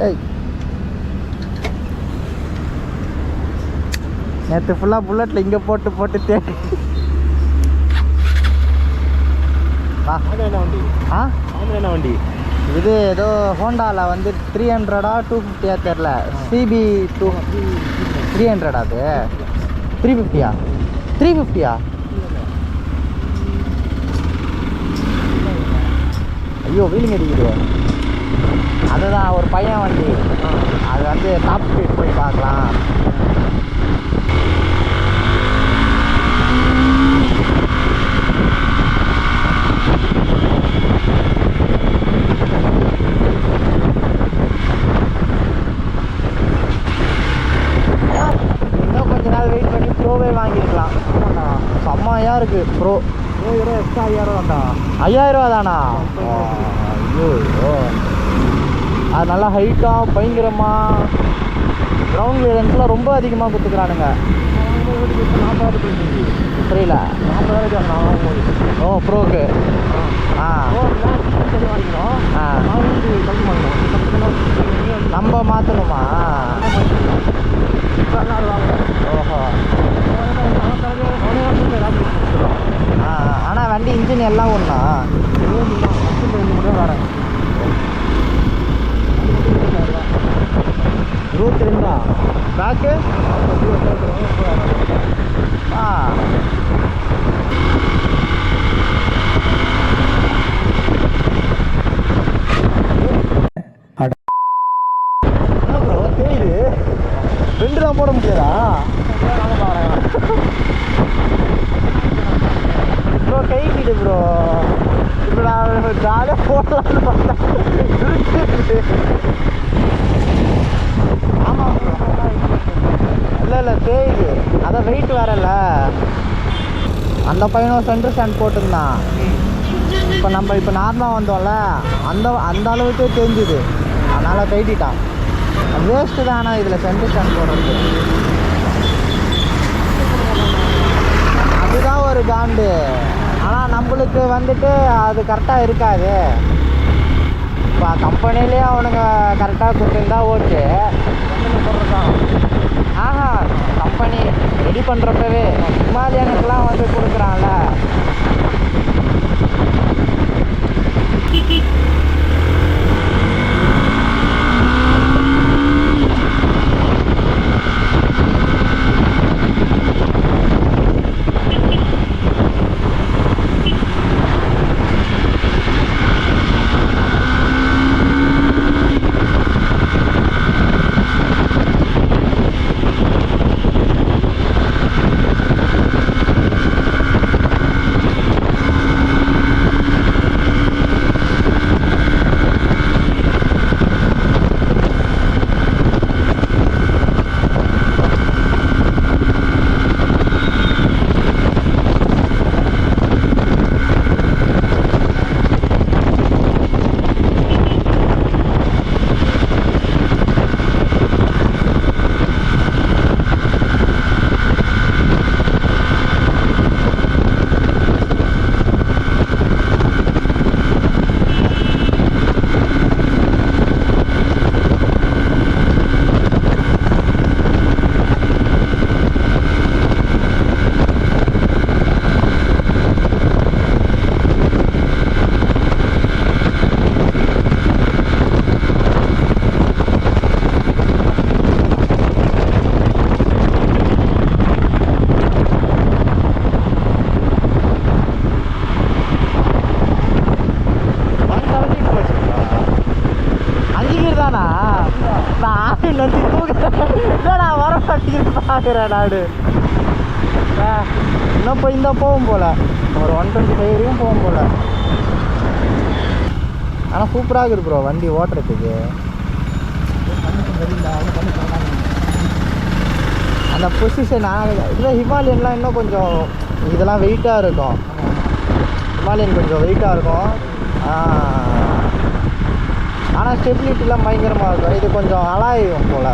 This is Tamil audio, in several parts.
ஏய் நேற்று ஃபுல்லாக புல்லட்டில் இங்கே போட்டு போட்டு தேடி வண்டி என்ன வண்டி இது ஏதோ ஹோண்டாவில் வந்து 300 250 தெரில சிபி 300 அது 350 350 ஐயோ வீலிங் அடிக்குது அதுதான் ஒரு பையன் வண்டி அது வந்து டாப் ஸ்பீட் போய் பார்க்கலாம் இன்னும் கொஞ்ச நாள் வெயிட் பண்ணி ப்ரோவே வாங்கியிருக்கலாம் செம்மையாக இருக்குது ப்ரோ எக்ஸ்ட்ரா 5000 தான்டா 5000 தானா ஐயோ அது நல்லா ஹைட்டாக பயங்கரமாக கிரவுண்ட் கிளியரன்ஸ்லாம் ரொம்ப அதிகமாக கொடுத்துக்கிறானுங்க புரியல 40,000 ஓ ப்ரோக்கு நம்ம மாற்றணுமா ஓஹோ ஆனால் வண்டி இன்ஜின் எல்லாம் ஒன்றா வேறு 22 பேக்கு தெரியுது 2 தான் போட முடியாதா ப்ரோ கைக்கிடு ப்ரோ இப்போ நான் ஜாலியாக போடலான்னு பார்த்தேன் ஆமாம் இல்லை தேயுது அதான் வெயிட் வேறல்ல அந்த பையனும் சென்டர் ஸ்டாண்ட் போட்டிருந்தான் இப்போ நம்ம இப்போ நார்மலாக வந்தோம்ல அந்த அளவுக்கே தெரிஞ்சுது அதனால் கைட்டிட்டான் வேஸ்ட்டு தான் ஆனால் இதில் சென்டர் ஸ்டாண்ட் போடுறது அதுதான் ஒரு காண்டு ஆனால் நம்மளுக்கு வந்துட்டு அது கரெக்டாக இருக்காது இப்போ கம்பெனிலே அவனுங்க கரெக்டாக கொடுத்துருந்தா ஓகே ஆஹா கம்பெனி ரெடி பண்ணுறப்பவே ஹிமாலயனுக்கெலாம் வந்து கொடுக்குறான்ல நான் வர மாட்டேங்குது பார்க்குறேன் நாடு இன்னும் போய் இந்த போகும் போல் ஒரு 125 வரையும் போகும் போல் ஆனால் சூப்பராக இருக்குது ப்ரோ வண்டி ஓட்டுறதுக்கு அந்த பொசிஷன் இதில் ஹிமாலயன்லாம் இன்னும் கொஞ்சம் இதெல்லாம் வெயிட்டாக இருக்கும் ஹிமாலயன் கொஞ்சம் வெயிட்டாக இருக்கும் ஆனால் ஸ்டெபிலிட்டிலாம் பயங்கரமாக இருக்கும் இது கொஞ்சம் அலாயும் போல்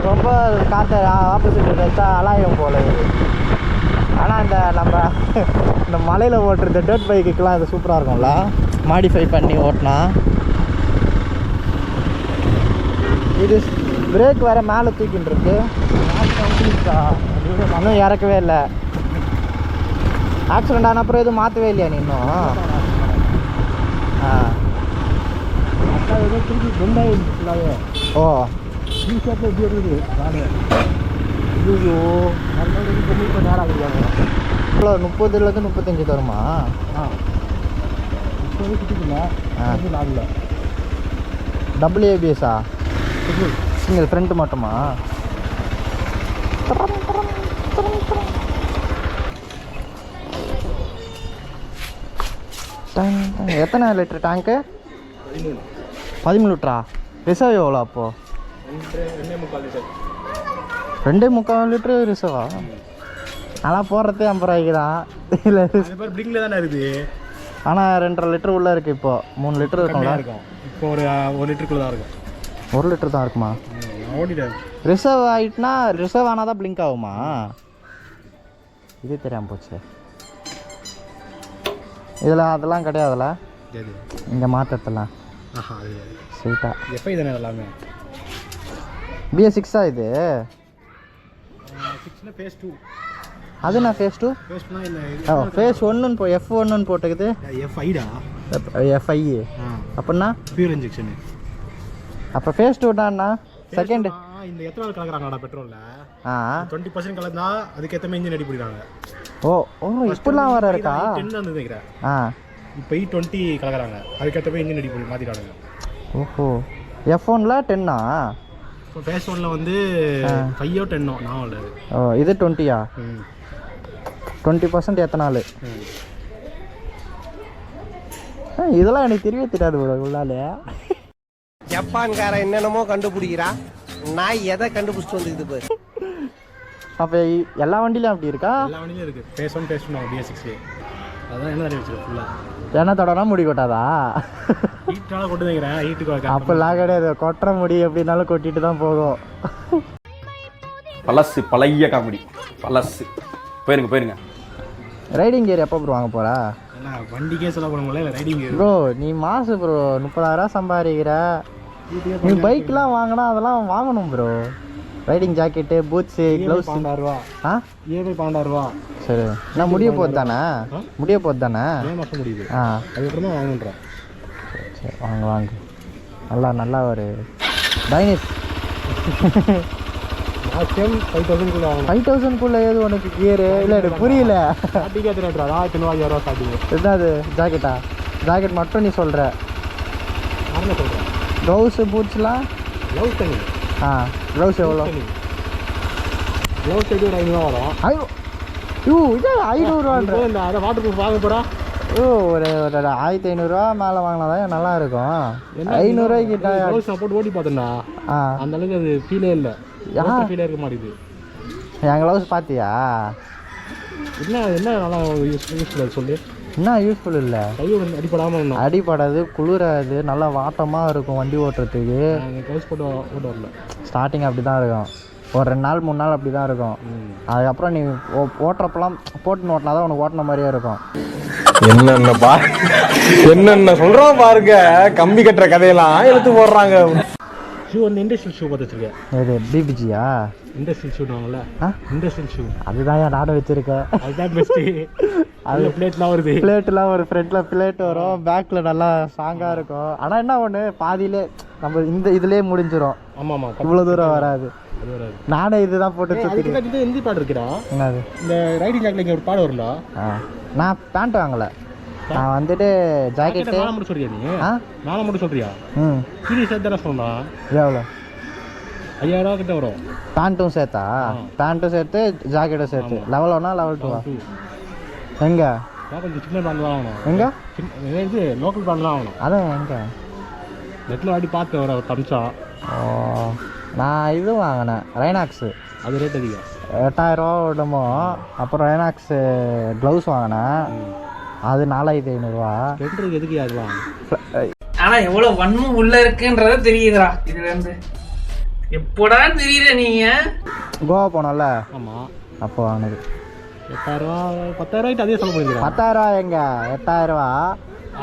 ரொம்ப காற்று ஆப்போசிட் வச்சா அலாயும் போல் இது ஆனால் இந்த நம்ம இந்த மலையில் ஓட்டுறது டர்ட் பைக்குக்கெலாம் இது சூப்பராக இருக்கும்ல, மாடிஃபை பண்ணி ஓட்டினா. இது பிரேக் வேறு மேலே தூக்கின்னு இருக்கு, இன்னும் இறக்கவே இல்லை. ஆக்சிடெண்ட் ஆன அப்புறம் எதுவும் மாற்றவே இல்லையா நீ இன்னும்? ஓ எப்படி இருக்குது நான் ஐயோ நேரம் ஆகுது. இவ்வளோ 30லேருந்து 35 தருமா? ஆகல. டபுள் ஏபிஎஸ்ஸா? சிங்கிள் ஃப்ரண்ட் மட்டுமா? எத்தனை லிட்டர் டேங்க்கு? 13 லிட்டரா? ரிசர்வ் எவ்வளோ அப்போது? 2.25 லிட்டரு ரிசர்வா? நல்லா போடுறதே 50 ரூபாய்க்கு தான். இல்லை பிளிங்கில் தானே இருக்குது. ஆனால் 2.5 லிட்டர் உள்ளே இருக்குது. இப்போது 3 லிட்டர் இருக்கும்ல. இப்போ ஒரு 1 லிட்டருக்குள்ள தான் இருக்கும். 1 லிட்டர் தான் இருக்குமா? ஓடிட்டேன். ரிசர்வ் ஆகிட்டுனா ரிசர்வ் ஆனால் தான் பிளிங்க் ஆகுமா? இது தெரியாமல் போச்சு. இதில் அதெல்லாம் கிடையாதுல்ல இந்த மாற்றத்தெல்லாம்? ஸ்வீட்டா எப்போ இதே எல்லாமே bs6 இது 6ல ஃபேஸ் 2. அது நான் ஃபேஸ் 2 ஃபேஸ் 1ன்னு F1ன்னு போட்டுக்குது. F5டா? FI அப்படின்னா பியூர் இன்ஜெக்ஷன். அப்போ ஃபேஸ் 2டாண்ணா செகண்ட். இந்த எத்தனை நாள் கலக்குறாங்கடா பெட்ரோலில்? 20% கலந்தா அதுக்கேற்ற இன்ஜின் அடி பிடிக்கிறாங்க. ஓ ஓ இப்படிலாம் வர இருக்கா? 10 வந்து நினைக்கிறேன். இப்போ E20 கலக்குறாங்க, அதுக்கேற்ற இன்ஜின் அடி பிடி மாற்றிட்டாங்க. ஓஹோ F1ல 10ஆ? இப்போ ஃபேஸ் 1ல வந்து 5ஓ 10ஓ நான் உள்ளது. ஓ இது 20ஆ? 20% எத்தனாலு? இதெல்லாம் எனக்கு தெரியவே தெரியாது ப்ரோ. உள்ளாலே ஜப்பான்கார என்னென்னமோ கண்டுபிடிக்கிறா, நான் எதை கண்டுபிடிச்சிட்டு வந்துக்குது பாரு. அப்போ எல்லா வண்டியிலும் அப்படி இருக்கா? எல்லா வண்டியிலும் இருக்குது. ஃபேஸ் 1 ஃபேஸ் 2 bs6 அதான் என்ன தடவை வச்சுருக்கேன் ஃபுல்லாக. என்ன தொடனா முடி கொட்டாதா? ஹீட்டால கொண்டு வைக்கிறேன். ஹீட்டுக்கு அப்பெல்லாம் கிடையாது, கொட்டுற முடி எப்படினாலும் கொட்டிட்டு தான் போகும். பழசு பழைய காமெடி பழசு. போயிருங்க. ரைடிங் கியர் எப்போ ப்ரோ வாங்க போகிறா? வண்டிக்கே சொல்ல போனோம்ல, இல்லை ரைடிங் கியர் ப்ரோ. நீ மாசு ப்ரோ 30,000 சம்பாதிக்கிற. நீ பைக்லாம் வாங்கினா அதெல்லாம் வாங்கணும் bro. Riding jacket, boots, gloves. 12,000 ரூபா. EMI 12,000 ரூபா. சரி நான் முடிய போகுது தானே? முடிய போகுது தானே? மே மாதம் முடியுது. அதுக்கப்புறம் தான் வாங்கன்றேன். சரி வாங்க. நல்லா ஒரு டைனிஸ் 5,000 வாங்கணும். 5,000 ஏது உனக்கு கியரு? இல்லை எனக்கு புரியல. ஸ்டார்டிங்கே 5,000 ரூபா ஸ்டார்டிங். என்னது ஜாக்கெட்டா? ஜாக்கெட் மட்டும் நீ சொல்கிற? நான் சொல்கிறேன். க்ளவுஸு பூட்ஸ்லாம்? க்ளவுஸ் தண்ணி. க்ளவுஸ் எவ்வளோ? க்ளவுஸ் எப்படி ஒரு 500 வரும். இது 500 இந்த அதை வாட்டர் ப்ரூஃப் வாங்க போகிறா. ஒரு 1,500 மேலே வாங்கினா தான் நல்லா இருக்கும். 500 ரூபாய்க்கிட்ட க்ளவுஸ் நான் போட்டு ஓட்டி பார்த்தேன்னா அந்த அளவுக்கு அது ஃபீலே இல்லை. ஃபீலே இருக்க மாட்டேங்குது. என் க்ளவுஸ் பார்த்தியா? என்ன நல்லா யூஸ்ஃபுல்லாக சொல்லு. என்ன யூஸ்ஃபுல் இல்லை? கையோட அடிப்படாமல் அடிப்படாது, குளிராது, நல்லா வாட்டமாக இருக்கும் வண்டி ஓட்டுறதுக்கு. க்ளவுஸ் போட்டு ஓட்ட வரல. ஸ்டார்டிங் அப்படி தான் இருக்கும், ஒரு 2 நாள் 3 நாள் அப்படி தான் இருக்கும். அதுக்கப்புறம் நீ ஓட்டுறப்பெல்லாம் போட்டுன்னு ஓட்டினா தான் உனக்கு ஓட்டின மாதிரியே இருக்கும். என்னென்ன சொல்கிறோம் பாருங்க. கம்பி கட்டுற கதையெல்லாம் எடுத்து போடுறாங்க. ஷூ வந்து இண்டஸ்ட்ரியல் ஷூ பார்த்து வச்சிருக்கேன். இது பிபிஜியா? இண்டஸ்ட்ரியல் ஷூ வாங்கல. இண்டஸ்ட்ரியல் ஷூ அதுதான் என் நாட வச்சிருக்கேன். அதுதான் பெஸ்ட்டு. அது பிளேட்லாம் வருது. பிளேட்லாம் ஒரு ஃப்ரண்ட்டில் பிளேட் வரும், பேக்கில் நல்லா ஸ்ட்ராங்காக இருக்கும். ஆனால் என்ன ஒன்று, பாதியிலே நம்ம இந்த இதுலேயே முடிஞ்சிடும். ஆமாம் இவ்வளோ தூரம் வராது. நானே இதுதான் போட்டு சுற்றி. எந்த பாடு இருக்குடா? என்னது இந்த ரைடிங் ஜாக்கெட்ல இங்கே ஒரு பாடு வரும்டா. நான் பேண்ட் வாங்கலை, நான் வந்துட்டு ஜாக்கெட்டு. மேலே மட்டும் சொல்றியா நீ? மேலே மட்டும் சொல்றியா? கீழே சேர்த்து தானே சொல்றா. எவ்வளோ? 5,000 ரூபா கிட்ட வரும். பேண்ட்டும் சேர்த்தா? பேண்ட்டும் சேர்த்து ஜாக்கெட்டும் சேர்த்து. Level 1 level 2? எங்கே? கொஞ்சம் சின்ன பேண்ட் தான் வாங்கணும். எங்கே? இது லோக்கல் பேண்ட் தான் வாங்கணும். அதான் எங்கே? நெட்டில் வாட்டி பார்த்து வர ஒரு தம்சம். நான் இது வாங்கினேன், ரைனாக்ஸு. அது ரேட் அதிகம், 8,000 ரூபா விடமோ. அப்புறம் ரைனாக்ஸு க்ளவுஸ் வாங்கினேன், அது 4,500 கெட்டுறதுக்கு எதுக்கு அதெல்லாம்? ஆனா எவ்வளவு வன்மம் உள்ள இருக்குன்றத தெரியுதுடா இதுல இருந்து. எப்படா தெரியல நீங்க? கோவா போனோம்ல, ஆமாம், அப்போ வாங்கினது. 8,000 10,000 அதே செலவு பண்ணிருக்கேன். 10,000 எங்க 8,000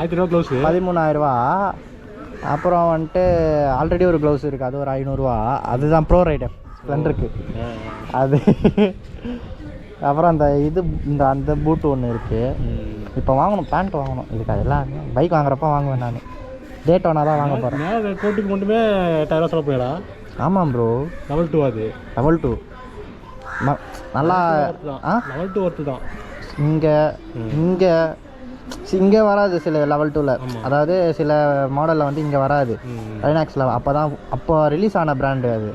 1000 க்ளவுஸு 13,000 அப்புறம் வந்துட்டு ஆல்ரெடி ஒரு க்ளவுஸ் இருக்குது, அது ஒரு 500 அதுதான் ப்ரோ ரைடர் ஸ்ப்ளெண்டருக்கு அது. அப்புறம் அந்த பூட்டு ஒன்று இருக்குது. இப்போ வாங்கணும், பேண்ட் வாங்கணும். இதுக்கு அதெல்லாம் பைக் வாங்குறப்ப வாங்குவேன் நான். டேட்டோனா தான் வாங்க போகிறேன். மேலே கோட்டுக்கு மட்டுமே 8,000 செலவு பண்ணிடா. ஆமாம் ப்ரோ, லெவல் 2 அது. லெவல் 2 நல்லா. லெவல் 2 ஒர்த்து தான். இங்கே வராது சில லெவல் 2ல், அதாவது சில மாடலில் வந்து இங்கே வராது. ரைனாக்ஸில் அப்போ ரிலீஸ் ஆன பிராண்டு அது,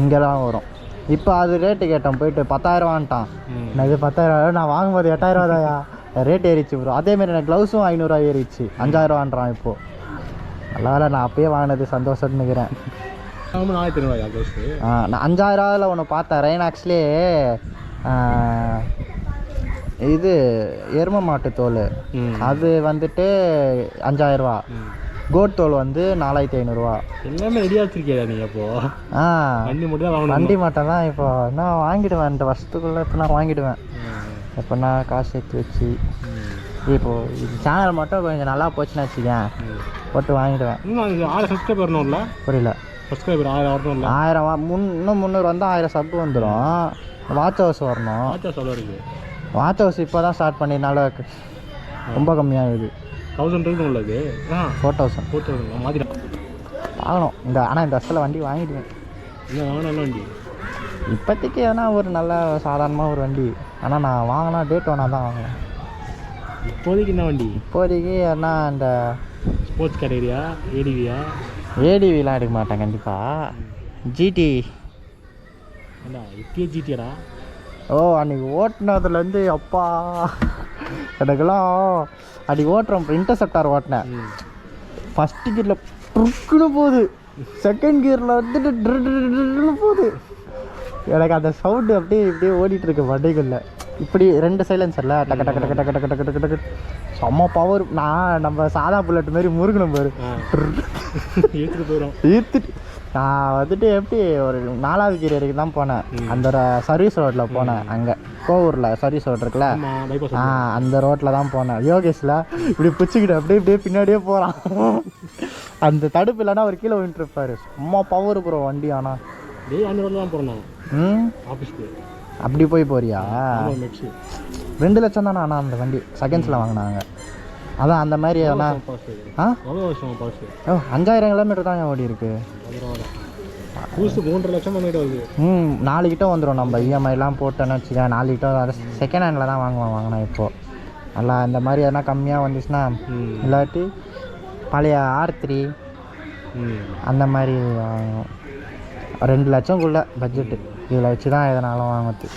இங்கே தான் வரும். இப்போ அது ரேட்டு கேட்டோம், போயிட்டு 10,000 நான் இது 10,000 நான் வாங்கும்போது 8,000 தான்யா ரேட் ஏறிச்சு ப்ரோ. அதேமாரி எனக்கு க்ளவுஸும் 500 ஏறிச்சு, 5,000 இப்போது. நல்லா வேலை நான் அப்பயே வாங்கினது சந்தோஷம்னு நினைக்கிறேன். நான் 5,000 ஒன்று பார்த்தேன் ரைனாக்ஸ்லேயே. இது எரும மாட்டு தோல் அது வந்துட்டு 5,000, கோட் தோல் வந்து 4,500. எல்லாமே ரெடியாக வச்சிருக்கியா நீ? அப்போ வண்டி மட்டும் தான் வாங்கணும். வண்டி மட்டும் தான் இப்போ நான் வாங்கிடுவேன், இந்த வருஷத்துக்குள்ளே இப்போ நான் வாங்கிடுவேன். இப்போ நான் காசு சேர்த்து வச்சு இப்போது இது சேனல் மட்டும் கொஞ்சம் நல்லா போச்சுன்னு வச்சுக்கேன், போட்டு வாங்கிடுவேன். இன்னும் 1000 சப்ஸ்கிரைபர் வரணும்ல? புரியல. சப்ஸ்கிரைபர் 1000 வரணும்ல? 1000 இன்னும் 300 வந்தால் 1000 சப் வந்துடும். வாட்ச் ஹவர்ஸ் வரணும். வாட்ச் ஹவர்ஸ் எவ்வளோ இருக்குது? வாட்ச் ஹவர்ஸ் இப்போ தான் ஸ்டார்ட் பண்ணினால ரொம்ப கம்மியாகுது. 1000 இருக்குன்னு உள்ளது. 4,000 மாற்றிட்டேன் வாங்கணும். ஆனால் இந்த வருஷத்தில் வண்டி வாங்கிடுவேன். இல்லை வாங்கின வண்டி இப்போதைக்கு எதனா ஒரு நல்ல சாதாரணமாக ஒரு வண்டி. ஆனால் நான் வாங்கினா டேட் ஒன்றா தான் வாங்கலாம். இப்போதைக்கு என்ன வண்டி? இப்போதைக்கு ஏன்னா இந்த ஸ்போர்ட்ஸ் கேட்டகரியா, ஏடிவிலாம் எடுக்க மாட்டேன் கண்டிப்பாக. ஜிடி இப்பயே ஜிடியாடா. அன்றைக்கி ஓட்டினதுலேருந்து அப்பா எனக்கெல்லாம் அன்றைக்கி ஓட்டுறோம். இன்டர்செப்டார் ஓட்டினேன். ஃபஸ்ட்டு கியரில் ட்ருக்குன்னு போகுது, செகண்ட் கியரில் வந்துட்டு ட்ருன்னு போகுது. எனக்கு அந்த சவுண்டு இப்படியே ஓடிட்டுருக்கு வண்டிகளில். இப்படி 2 சைலன்சரில் டக்கு டக்கு டக்கு டக்கு டக்கு டக்கு டக்கு டக்கு செம்ம பவர். நம்ம சாதா புல்லட் மாரி முருகணும் பாரு, ஈர்த்துட்டு நான் வந்துட்டு எப்படி ஒரு 4வது கீரை வரைக்கும் தான் போனேன். அந்த சர்வீஸ் ரோட்டில் போனேன். அங்கே கோவூரில் சர்வீஸ் ரோட் இருக்குல்ல, அந்த ரோட்டில் தான் போனேன். யோகேஷில் இப்படி பிடிச்சிக்கிட்டு அப்படியே பின்னாடியே போகிறான். அந்த தடுப்பு இல்லைன்னா அவர் கீழே விட்டுருப்பாரு. செம்ம பவர் ப்ரோ வண்டி. ஆனால் தான் போகிறேன் ஆஃபீஸ்க்கு. அப்படி போறியா? 2 லட்சம் தானே ஆனால் அந்த வண்டி செகண்ட்ஸில் வாங்கினாங்க. அதான் அந்த மாதிரி எதனா 5,000 கிலோமீட்டர் தான் ஓடி இருக்கு. 3.5 லட்சம் வருது. 4 கிட்ட வந்துடும். நம்ம இஎம்ஐலாம் போட்டோன்னு வச்சுக்கேன் 4 கிட்ட. செகண்ட் ஹேண்டில் தான் வாங்கினா இப்போது. நல்லா இந்த மாதிரி எதனா கம்மியாக வந்துச்சுன்னா, இல்லாட்டி பழைய R3 அந்த மாதிரி 2 லட்சம்குள்ளே பட்ஜெட்டு. இதில் வச்சு தான் எதனாலும் வாங்குறது.